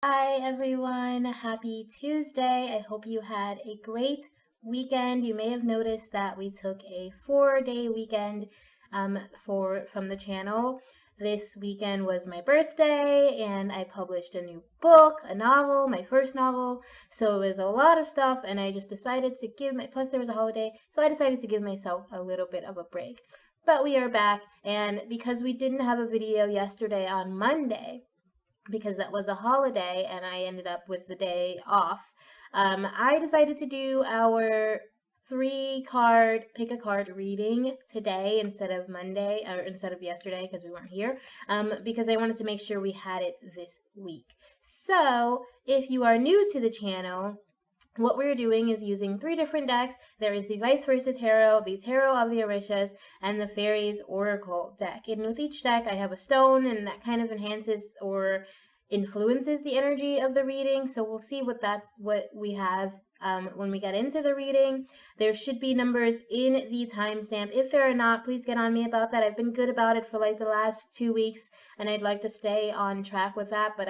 Hi everyone, happy Tuesday. I hope you had a great weekend. You may have noticed that we took a 4-day weekend from the channel. This weekend was my birthday and I published a new book, a novel, my first novel. So it was a lot of stuff and I just decided to plus there was a holiday, so I decided to give myself a little bit of a break. But we are back, and because we didn't have a video yesterday on Monday, because that was a holiday and I ended up with the day off, I decided to do our 3-card pick a card reading today instead of Monday, or instead of yesterday because we weren't here, because I wanted to make sure we had it this week. So if you are new to the channel, what we're doing is using 3 different decks. There is the Vice Versa Tarot, the Tarot of the Orishas, and the Faeries Oracle deck. And with each deck, I have a stone, and that kind of enhances or influences the energy of the reading. So we'll see what we have when we get into the reading. There should be numbers in the timestamp. If there are not, please get on me about that. I've been good about it for like the last 2 weeks, and I'd like to stay on track with that, but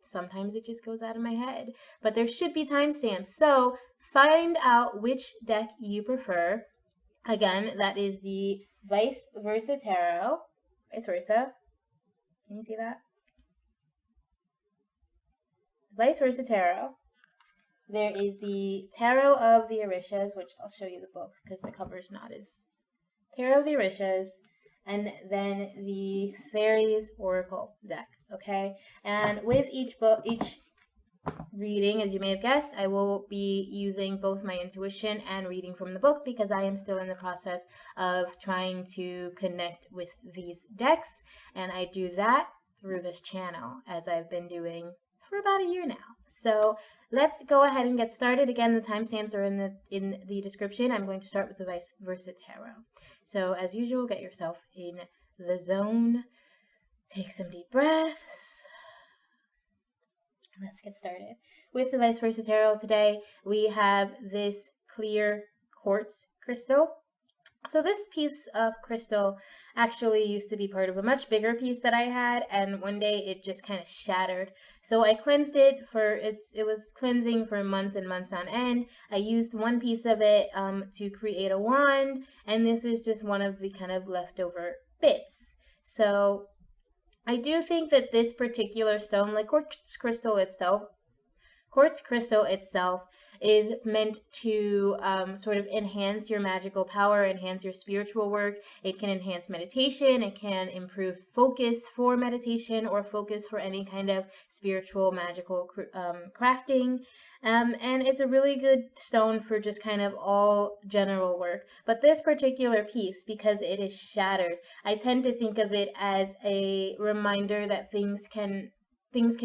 sometimes it just goes out of my head. But there should be timestamps. So find out which deck you prefer. Again, that is the Vice Versa Tarot. Vice Versa. Can you see that? Vice Versa Tarot. There is the Tarot of the Orishas, which I'll show you the book because the cover's not as... Tarot of the Orishas, and then the Faeries Oracle deck, okay? And with each reading, as you may have guessed, I will be using both my intuition and reading from the book because I am still in the process of trying to connect with these decks, and I do that through this channel, as I've been doing for about a year now. So let's go ahead and get started. Again, the timestamps are in the description. I'm going to start with the Vice Versa Tarot. So as usual, get yourself in the zone. Take some deep breaths. Let's get started. With the Vice Versa Tarot today, we have this clear quartz crystal. So this piece of crystal actually used to be part of a much bigger piece that I had, and one day it just kind of shattered. So I cleansed it it was cleansing for months and months on end. I used one piece of it to create a wand, and this is just one of the kind of leftover bits. So I do think that this particular stone, like quartz crystal itself is meant to sort of enhance your magical power, enhance your spiritual work. It can enhance meditation. It can improve focus for meditation or focus for any kind of spiritual magical crafting. And it's a really good stone for just kind of all general work. But this particular piece, because it is shattered, I tend to think of it as a reminder that things can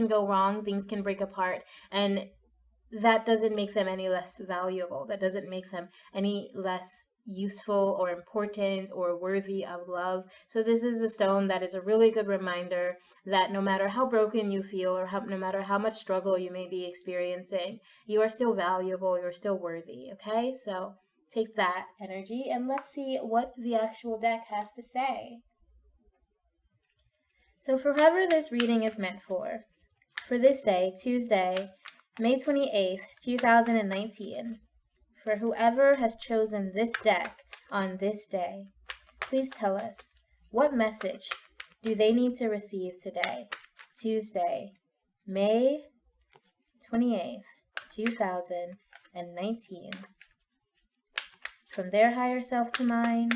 go wrong, things can break apart, and that doesn't make them any less valuable. That doesn't make them any less useful or important or worthy of love. So this is a stone that is a really good reminder that no matter how broken you feel or no matter how much struggle you may be experiencing, you are still valuable, you're still worthy, okay? So take that energy and let's see what the actual deck has to say. So for whoever this reading is meant for this day, Tuesday, May 28th, 2019, for whoever has chosen this deck on this day, please tell us, what message do they need to receive today, Tuesday, May 28th, 2019, from their higher self to mine,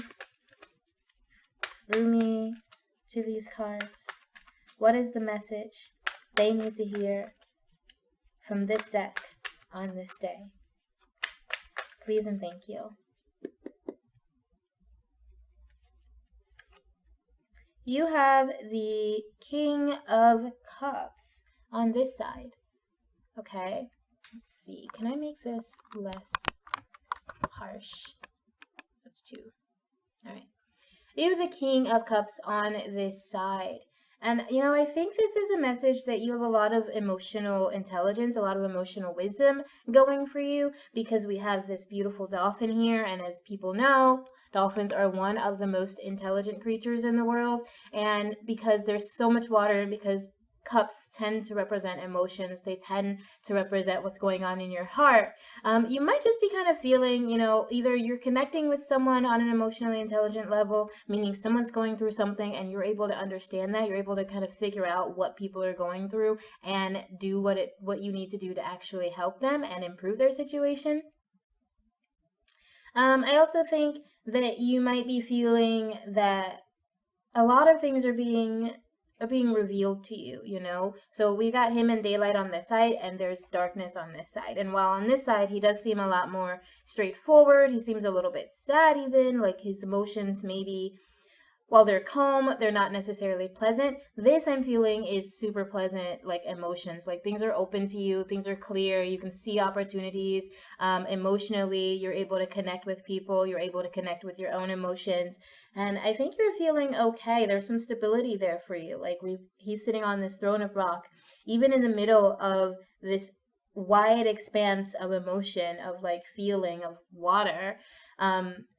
through me to these cards. What is the message they need to hear from this deck on this day? Please and thank you. You have the King of Cups on this side. Okay, let's see. Can I make this less harsh? That's 2. All right. You have the King of Cups on this side. And, I think this is a message that you have a lot of emotional intelligence, a lot of emotional wisdom going for you, because we have this beautiful dolphin here. And as people know, dolphins are one of the most intelligent creatures in the world. And because there's so much water, and because cups tend to represent emotions. They tend to represent what's going on in your heart. You might just be kind of feeling, either you're connecting with someone on an emotionally intelligent level, meaning someone's going through something and you're able to understand that. You're able to kind of figure out what people are going through and do what you need to do to actually help them and improve their situation. I also think that you might be feeling that a lot of things are being revealed to you. So we got him in daylight on this side and there's darkness on this side. And while on this side he does seem a lot more straightforward, he seems a little bit sad, even like his emotions maybe, while they're calm, they're not necessarily pleasant. This I'm feeling is super pleasant, like emotions. Like things are open to you, things are clear, you can see opportunities. Emotionally, you're able to connect with people, you're able to connect with your own emotions. And I think you're feeling okay. There's some stability there for you. Like he's sitting on this throne of rock, even in the middle of this wide expanse of emotion, of like feeling, of water.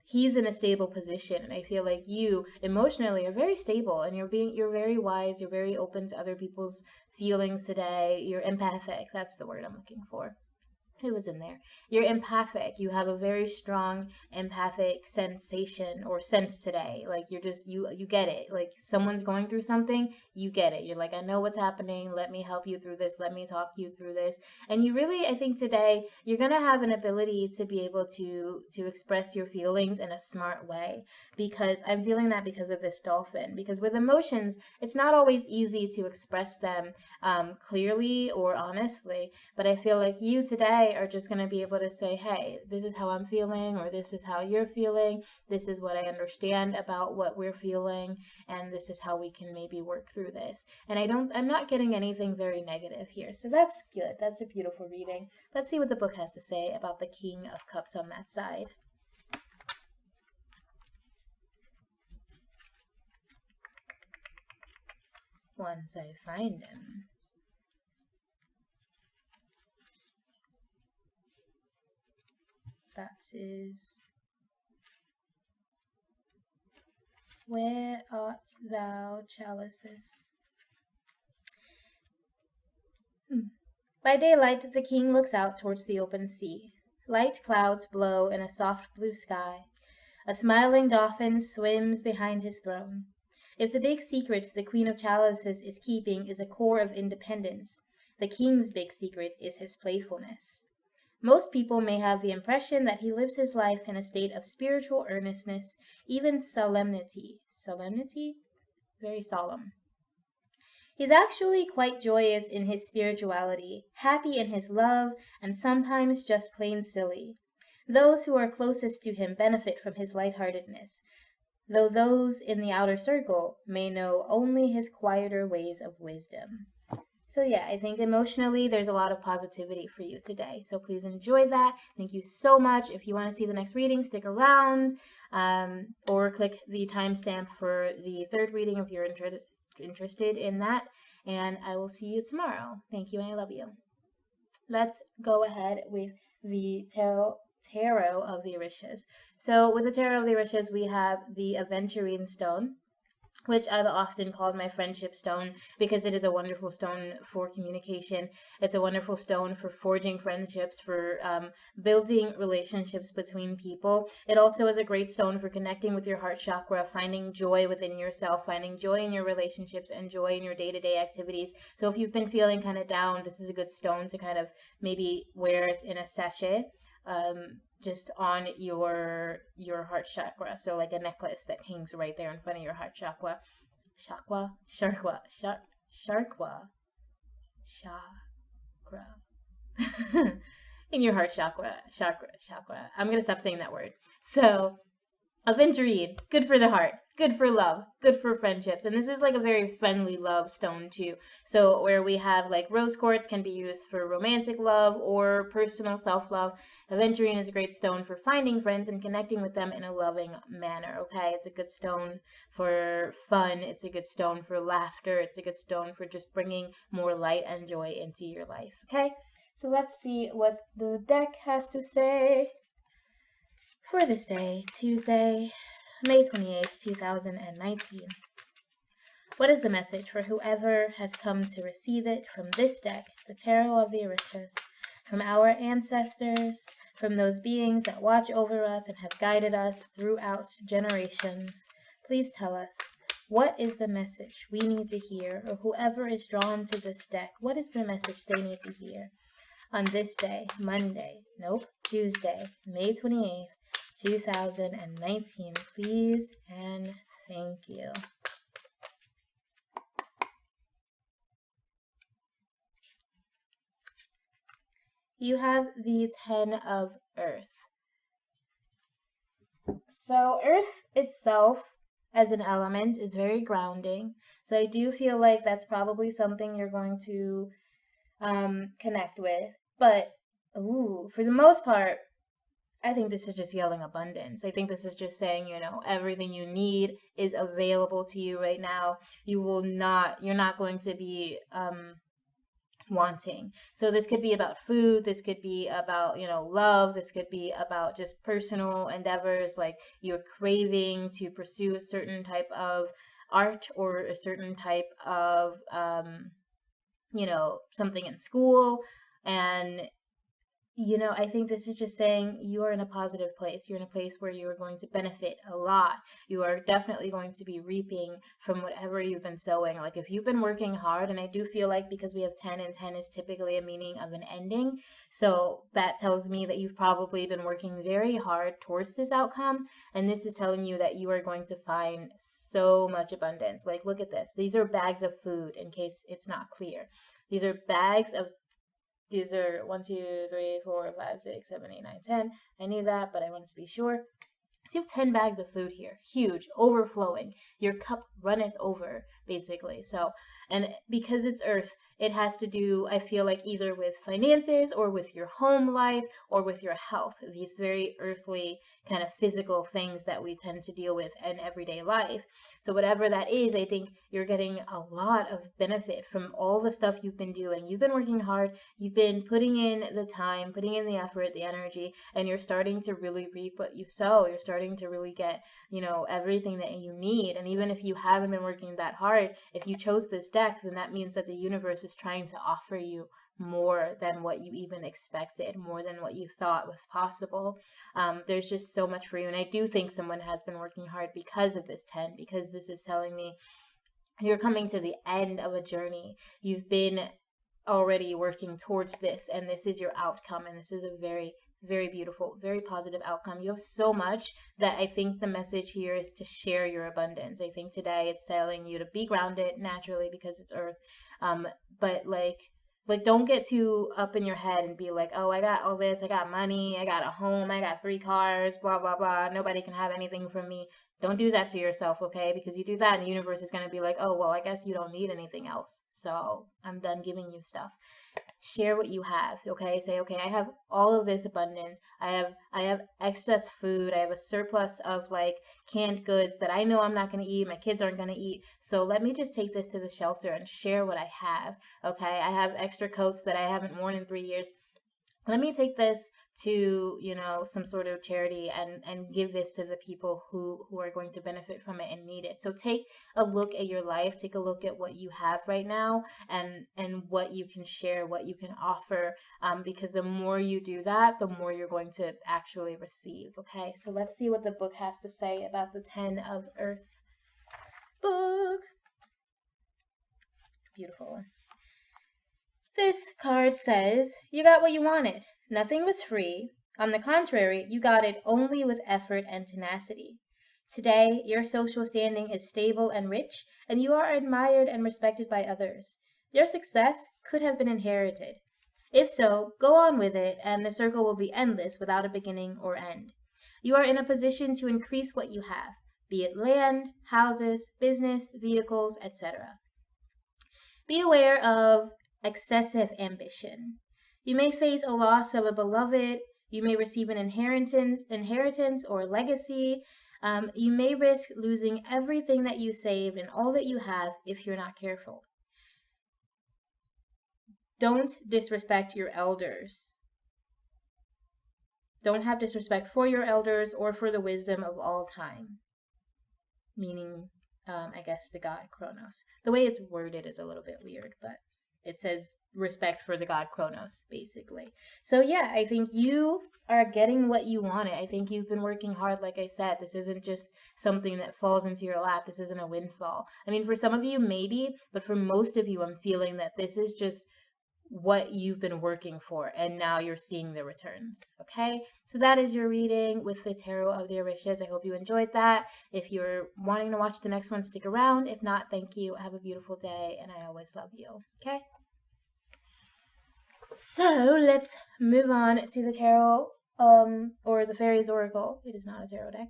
He's in a stable position, and I feel like you emotionally are very stable, and you're very wise, you're very open to other people's feelings today. You're empathic. That's the word I'm looking for. It was in there. You're empathic. You have a very strong empathic sensation or sense today. Like you're just you get it. Like someone's going through something, you get it. You're like, I know what's happening. Let me help you through this. Let me talk you through this. And you really, I think today you're gonna have an ability to be able to express your feelings in a smart way, because I'm feeling that because of this dolphin. Because with emotions, it's not always easy to express them clearly or honestly. But I feel like you today are just going to be able to say, hey, this is how I'm feeling, or this is how you're feeling. This is what I understand about what we're feeling, and this is how we can maybe work through this. And I'm not getting anything very negative here. So that's good. That's a beautiful reading. Let's see what the book has to say about the King of Cups on that side. Once I find him. That is, where art thou, chalices? By daylight the king looks out towards the open sea. Light clouds blow in a soft blue sky. A smiling dolphin swims behind his throne. If the big secret the Queen of Chalices is keeping is a core of independence, the king's big secret is his playfulness. Most people may have the impression that he lives his life in a state of spiritual earnestness, even solemnity. Solemnity? Very solemn. He's actually quite joyous in his spirituality, happy in his love, and sometimes just plain silly. Those who are closest to him benefit from his lightheartedness, though those in the outer circle may know only his quieter ways of wisdom. So yeah, I think emotionally there's a lot of positivity for you today. So please enjoy that. Thank you so much. If you want to see the next reading, stick around, or click the timestamp for the third reading if you're interested in that. And I will see you tomorrow. Thank you and I love you. Let's go ahead with the tarot of the Orishas. So with the tarot of the Orishas, we have the Aventurine stone, which I've often called my friendship stone because it is a wonderful stone for communication. It's a wonderful stone for forging friendships, for building relationships between people. It also is a great stone for connecting with your heart chakra, finding joy within yourself, finding joy in your relationships, and joy in your day-to-day activities. So if you've been feeling kind of down, this is a good stone to kind of maybe wear in a sachet. Just on your heart chakra, so like a necklace that hangs right there in front of your heart chakra. Chakra. In your heart chakra. I'm gonna stop saying that word. So Aventurine, good for the heart, good for love, good for friendships. And this is like a very friendly love stone too. So where we have like rose quartz can be used for romantic love or personal self-love. Aventurine is a great stone for finding friends and connecting with them in a loving manner, okay? It's a good stone for fun. It's a good stone for laughter. It's a good stone for just bringing more light and joy into your life, okay? So let's see what the deck has to say for this day, Tuesday, May 28th, 2019. What is the message for whoever has come to receive it from this deck, the Tarot of the Orishas, from our ancestors, from those beings that watch over us and have guided us throughout generations? Please tell us, what is the message we need to hear, or whoever is drawn to this deck, what is the message they need to hear on this day, Tuesday, May 28th, 2019? Please and thank you. You have the 10 of Earth. So Earth itself as an element is very grounding. So I do feel like that's probably something you're going to connect with. But for the most part, I think this is just yelling abundance. I think this is just saying, everything you need is available to you right now. You're not going to be wanting. So this could be about food, this could be about, love, this could be about just personal endeavors, like you're craving to pursue a certain type of art or a certain type of something in school. And I think this is just saying you are in a positive place. You're in a place where you are going to benefit a lot. You are definitely going to be reaping from whatever you've been sowing. Like if you've been working hard, and I do feel like because we have 10 and 10 is typically a meaning of an ending. So that tells me that you've probably been working very hard towards this outcome. And this is telling you that you are going to find so much abundance. Like look at this. These are bags of food in case it's not clear. These are bags of These are 1, 2, 3, 4, 5, 6, 7, 8, 9, 10. I knew that, but I wanted to be sure. So you have 10 bags of food here. Huge, overflowing. Your cup runneth over, basically. So, and because it's Earth, it has to do, I feel like, either with finances or with your home life or with your health. These very earthly kind of physical things that we tend to deal with in everyday life. So whatever that is, I think you're getting a lot of benefit from all the stuff you've been doing. You've been working hard. You've been putting in the time, putting in the effort, the energy, and you're starting to really reap what you sow. You're starting to really get, everything that you need. And even if you haven't been working that hard, if you chose this deck, then that means that the universe is trying to offer you more than what you even expected, more than what you thought was possible. There's just so much for you. And I do think someone has been working hard because of this 10, because this is telling me you're coming to the end of a journey. You've been already working towards this, and this is your outcome. And this is a very, very beautiful, very positive outcome. You have so much that I think the message here is to share your abundance. I think today it's telling you to be grounded naturally because it's Earth. But don't get too up in your head and be like, oh, I got all this, I got money, I got a home, I got 3 cars, blah, blah, blah. Nobody can have anything from me. Don't do that to yourself, okay? Because you do that and the universe is going to be like, oh, well, I guess you don't need anything else. So I'm done giving you stuff. Share what you have, okay? Say, okay, I have all of this abundance. I have excess food. I have a surplus of like canned goods that I know I'm not going to eat. My kids aren't going to eat. So let me just take this to the shelter and share what I have, okay? I have extra coats that I haven't worn in 3 years. Let me take this to, some sort of charity and give this to the people who are going to benefit from it and need it. So take a look at your life, take a look at what you have right now and what you can share, what you can offer, because the more you do that, the more you're going to actually receive, okay? So let's see what the book has to say about the 10 of Earth. Book. Beautiful. This card says, you got what you wanted. Nothing was free. On the contrary, you got it only with effort and tenacity. Today, your social standing is stable and rich, and you are admired and respected by others. Your success could have been inherited. If so, go on with it, and the circle will be endless without a beginning or end. You are in a position to increase what you have, be it land, houses, business, vehicles, etc. Be aware of excessive ambition. You may face a loss of a beloved. You may receive an inheritance or legacy. You may risk losing everything that you saved and all that you have if you're not careful. Don't disrespect your elders. Don't have disrespect for your elders or for the wisdom of all time. Meaning, I guess, the god Kronos. The way it's worded is a little bit weird, but it says respect for the god Kronos, basically. So yeah, I think you are getting what you wanted. I think you've been working hard, like I said. This isn't just something that falls into your lap. This isn't a windfall. I mean, for some of you, maybe, but for most of you, I'm feeling that this is just what you've been working for, and now you're seeing the returns. Okay, so that is your reading with the Tarot of the Orishas. I hope you enjoyed that. If you're wanting to watch the next one, stick around. If not, thank you. Have a beautiful day, and I always love you. Okay, so let's move on to the Tarot, or the Fairies Oracle. It is not a tarot deck.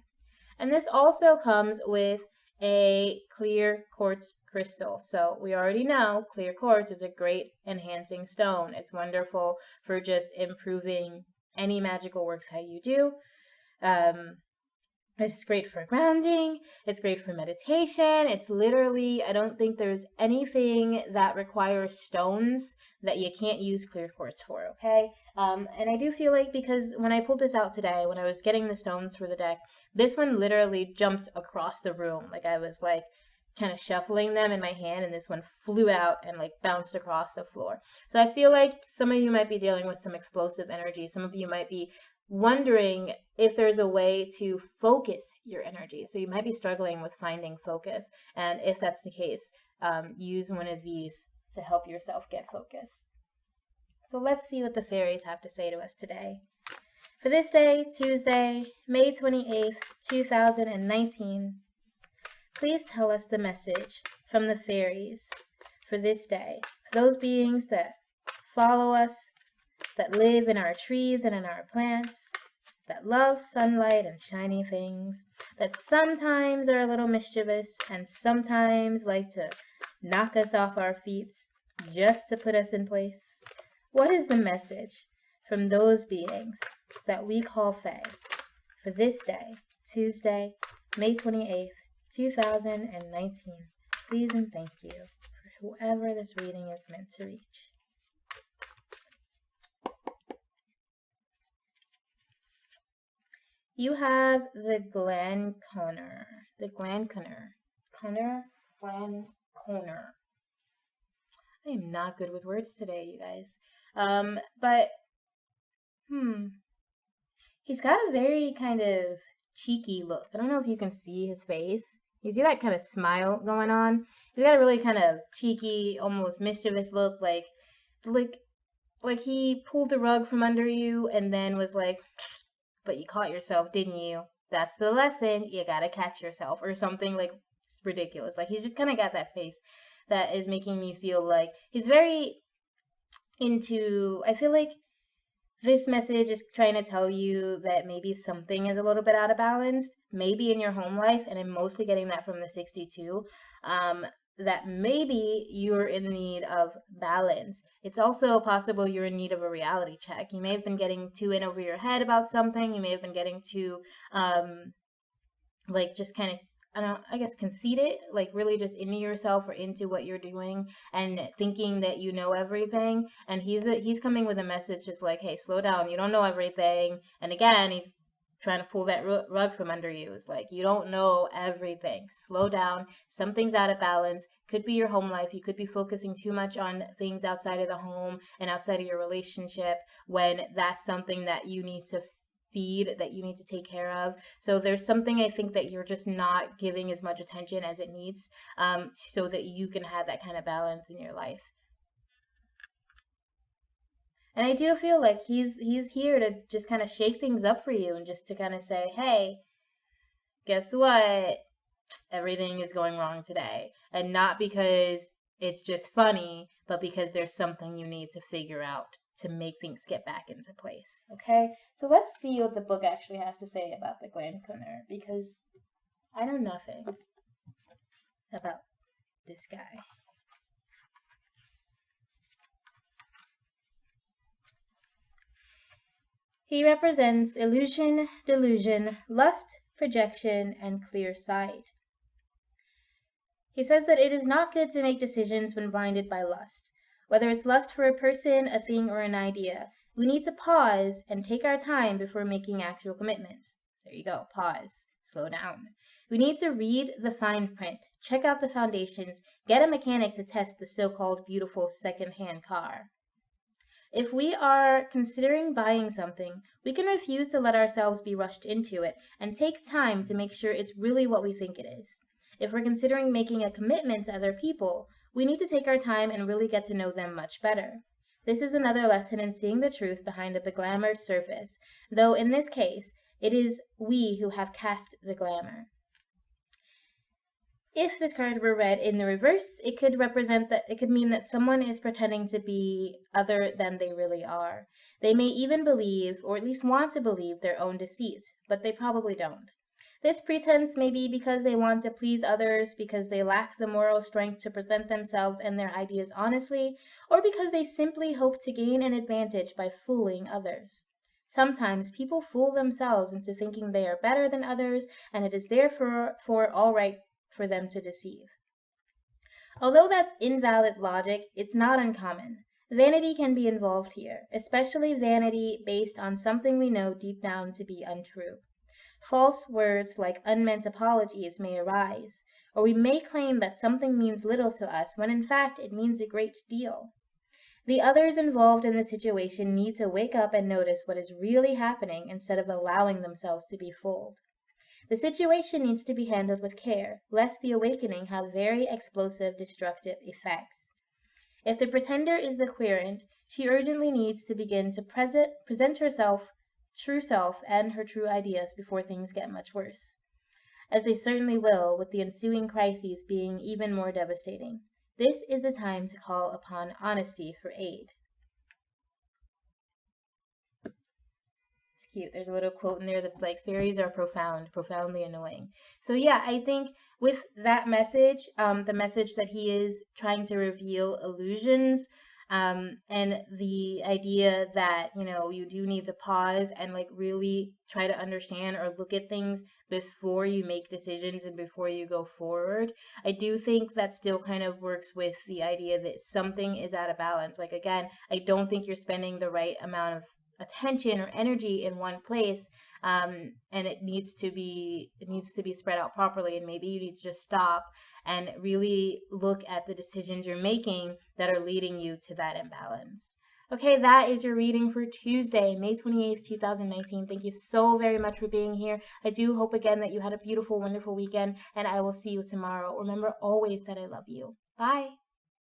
And this also comes with a clear quartz crystal. So we already know clear quartz is a great enhancing stone. It's wonderful for just improving any magical work that you do. It's great for grounding. It's great for meditation. It's literally, I don't think there's anything that requires stones that you can't use clear quartz for, okay? And I do feel like, because when I pulled this out today, when I was getting the stones for the deck, this one literally jumped across the room. Like, I was like kind of shuffling them in my hand, and this one flew out and like bounced across the floor. So I feel like some of you might be dealing with some explosive energy. Some of you might be wondering if there's a way to focus your energy. So you might be struggling with finding focus. And if that's the case, use one of these to help yourself get focused. So let's see what the fairies have to say to us today. For this day, Tuesday, May 28th, 2019, please tell us the message from the fairies for this day. For those beings that follow us, that live in our trees and in our plants, that love sunlight and shiny things, that sometimes are a little mischievous and sometimes like to knock us off our feet just to put us in place. What is the message from those beings that we call Fae for this day, Tuesday, May 28th, 2019? Please and thank you for whoever this reading is meant to reach. You have the Glanconner. Conner? Glanconner. I am not good with words today, you guys. But he's got a very kind of cheeky look. I don't know if you can see his face. You see that kind of smile going on? He's got a really kind of cheeky, almost mischievous look, like he pulled the rug from under you and then was like, but you caught yourself, didn't you? That's the lesson. You gotta catch yourself, or something like ridiculous. Like, he's just kind of got that face that is making me feel like he's very into, I feel like this message is trying to tell you that maybe something is a little bit out of balance, maybe in your home life, and I'm mostly getting that from the 62. That maybe you're in need of balance. It's also possible you're in need of a reality check. You may have been getting too in over your head about something. You may have been getting too, like, just kind of, I guess conceited, like really just into yourself or into what you're doing and thinking that you know everything. And he's coming with a message just like, hey, slow down. You don't know everything. And again, he's trying to pull that rug from under you. It's like, you don't know everything. Slow down. Something's out of balance. Could be your home life. You could be focusing too much on things outside of the home and outside of your relationship when that's something that you need to feed, that you need to take care of. So there's something I think that you're just not giving as much attention as it needs, so that you can have that kind of balance in your life. And I do feel like he's here to just kind of shake things up for you and just to kind of say, hey, guess what? Everything is going wrong today. And not because it's just funny, but because there's something you need to figure out to make things get back into place. Okay? So let's see what the book actually has to say about the Glanconner, because I know nothing about this guy. He represents illusion, delusion, lust, projection, and clear sight. He says that it is not good to make decisions when blinded by lust. Whether it's lust for a person, a thing, or an idea, we need to pause and take our time before making actual commitments. There you go, pause, slow down. We need to read the fine print, check out the foundations, get a mechanic to test the so-called beautiful second-hand car. If we are considering buying something, we can refuse to let ourselves be rushed into it and take time to make sure it's really what we think it is. If we're considering making a commitment to other people, we need to take our time and really get to know them much better. This is another lesson in seeing the truth behind a beglamored surface, though in this case, it is we who have cast the glamour. If this card were read in the reverse, it could mean that someone is pretending to be other than they really are. They may even believe, or at least want to believe, their own deceit, but they probably don't. This pretense may be because they want to please others, because they lack the moral strength to present themselves and their ideas honestly, or because they simply hope to gain an advantage by fooling others. Sometimes people fool themselves into thinking they are better than others, and it is therefore all right for them to deceive. Although that's invalid logic, it's not uncommon. Vanity can be involved here, especially vanity based on something we know deep down to be untrue. False words like unmeant apologies may arise, or we may claim that something means little to us when in fact it means a great deal. The others involved in the situation need to wake up and notice what is really happening instead of allowing themselves to be fooled. The situation needs to be handled with care, lest the awakening have very explosive, destructive effects. If the pretender is the querent, she urgently needs to begin to present herself, true self, and her true ideas before things get much worse, as they certainly will, with the ensuing crises being even more devastating. This is the time to call upon honesty for aid. Cute. There's a little quote in there that's like, fairies are profound, profoundly annoying. So yeah, I think with that message, the message that he is trying to reveal illusions, and the idea that, you do need to pause and like really try to understand or look at things before you make decisions and before you go forward. I do think that still kind of works with the idea that something is out of balance. Like, again, I don't think you're spending the right amount of attention or energy in one place, and it needs to be spread out properly, and maybe you need to just stop and really look at the decisions you're making that are leading you to that imbalance. Okay, that is your reading for Tuesday, May 28th, 2019. Thank you so very much for being here. I do hope again that you had a beautiful, wonderful weekend, and I will see you tomorrow. Remember always that I love you. Bye.